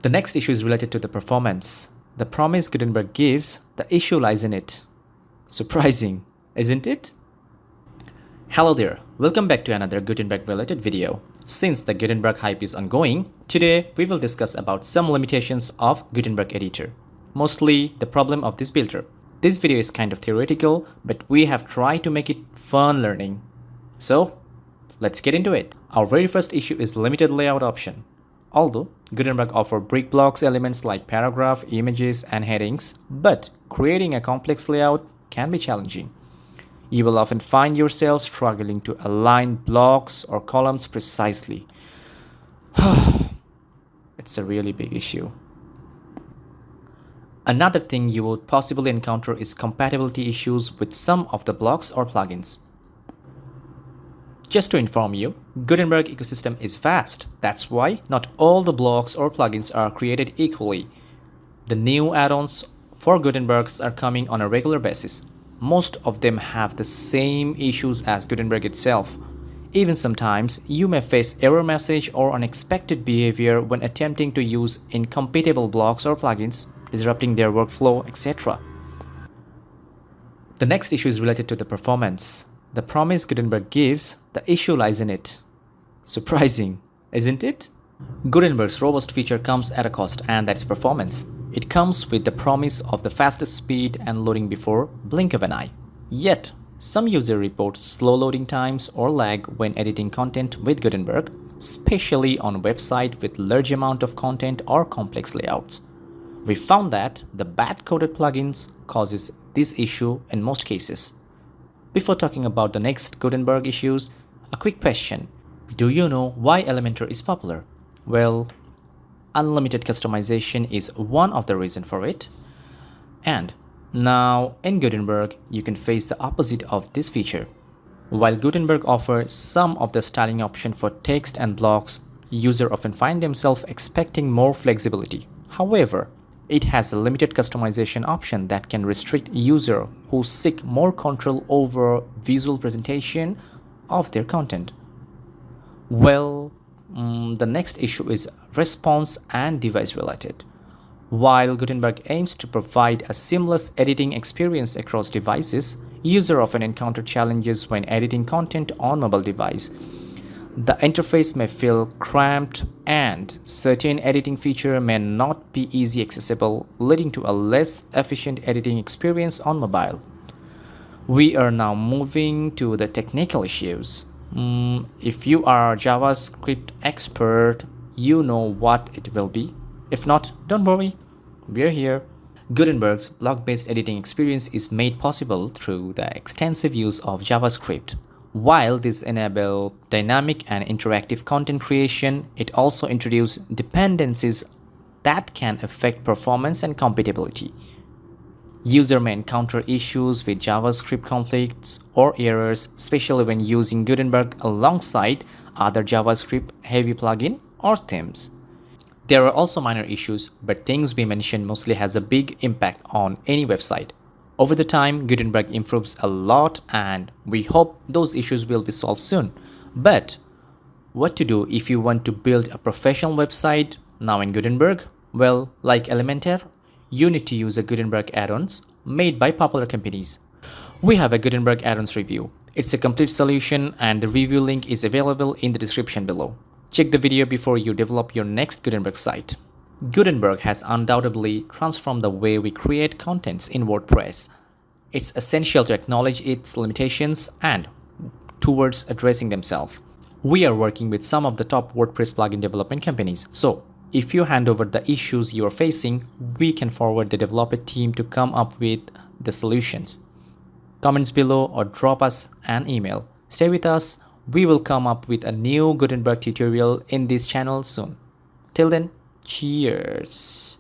The next issue is related to the performance. The promise Gutenberg gives, the issue lies in it. Surprising, isn't it? Hello there, welcome back to another Gutenberg related video. Since the Gutenberg hype is ongoing, today we will discuss about some limitations of Gutenberg editor. Mostly the problem of this builder. This video is kind of theoretical, but we have tried to make it fun learning. So, let's get into it. Our very first issue is limited layout option. Although Gutenberg offers brick blocks elements like paragraph, images, and headings, but creating a complex layout can be challenging. You will often find yourself struggling to align blocks or columns precisely. It's a really big issue. Another thing you would possibly encounter is compatibility issues with some of the blocks or plugins. Just to inform you, Gutenberg ecosystem is vast. That's why not all the blocks or plugins are created equally. The new add-ons for Gutenberg are coming on a regular basis. Most of them have the same issues as Gutenberg itself. Even sometimes, you may face error message or unexpected behavior when attempting to use incompatible blocks or plugins, disrupting their workflow, etc. The next issue is related to the performance. The promise Gutenberg gives, the issue lies in it. Surprising, isn't it? Gutenberg's robust feature comes at a cost, and that is performance. It comes with the promise of the fastest speed and loading before blink of an eye. Yet, some users report slow loading times or lag when editing content with Gutenberg, especially on websites with large amount of content or complex layouts. We found that the bad-coded plugins causes this issue in most cases. Before talking about the next Gutenberg issues, a quick question. Do you know why Elementor is popular? Well, unlimited customization is one of the reasons for it. And now in Gutenberg, you can face the opposite of this feature. While Gutenberg offers some of the styling options for text and blocks, users often find themselves expecting more flexibility. However, it has a limited customization option that can restrict users who seek more control over visual presentation of their content. Well, the next issue is response and device related. While Gutenberg aims to provide a seamless editing experience across devices, users often encounter challenges when editing content on mobile device. The interface may feel cramped and certain editing features may not be easy accessible, leading to a less efficient editing experience on mobile. We are now moving to the technical issues. If you are a JavaScript expert, you know what it will be. If not, don't worry, we're here. Gutenberg's block-based editing experience is made possible through the extensive use of JavaScript. While this enables dynamic and interactive content creation, it also introduces dependencies that can affect performance and compatibility. Users may encounter issues with JavaScript conflicts or errors, especially when using Gutenberg alongside other JavaScript-heavy plugins or themes. There are also minor issues, but things we mentioned mostly has a big impact on any website. Over the time, Gutenberg improves a lot and we hope those issues will be solved soon. But what to do if you want to build a professional website now in Gutenberg? Well, like Elementor, you need to use a Gutenberg add-ons made by popular companies. We have a Gutenberg add-ons review. It's a complete solution and the review link is available in the description below. Check the video before you develop your next Gutenberg site. Gutenberg has undoubtedly transformed the way we create contents in WordPress. It's essential to acknowledge its limitations and towards addressing themselves. We are working with some of the top WordPress plugin development companies. So, if you hand over the issues you are facing, we can forward the developer team to come up with the solutions. Comments below or drop us an email. Stay with us. We will come up with a new Gutenberg tutorial in this channel soon. Till then, cheers.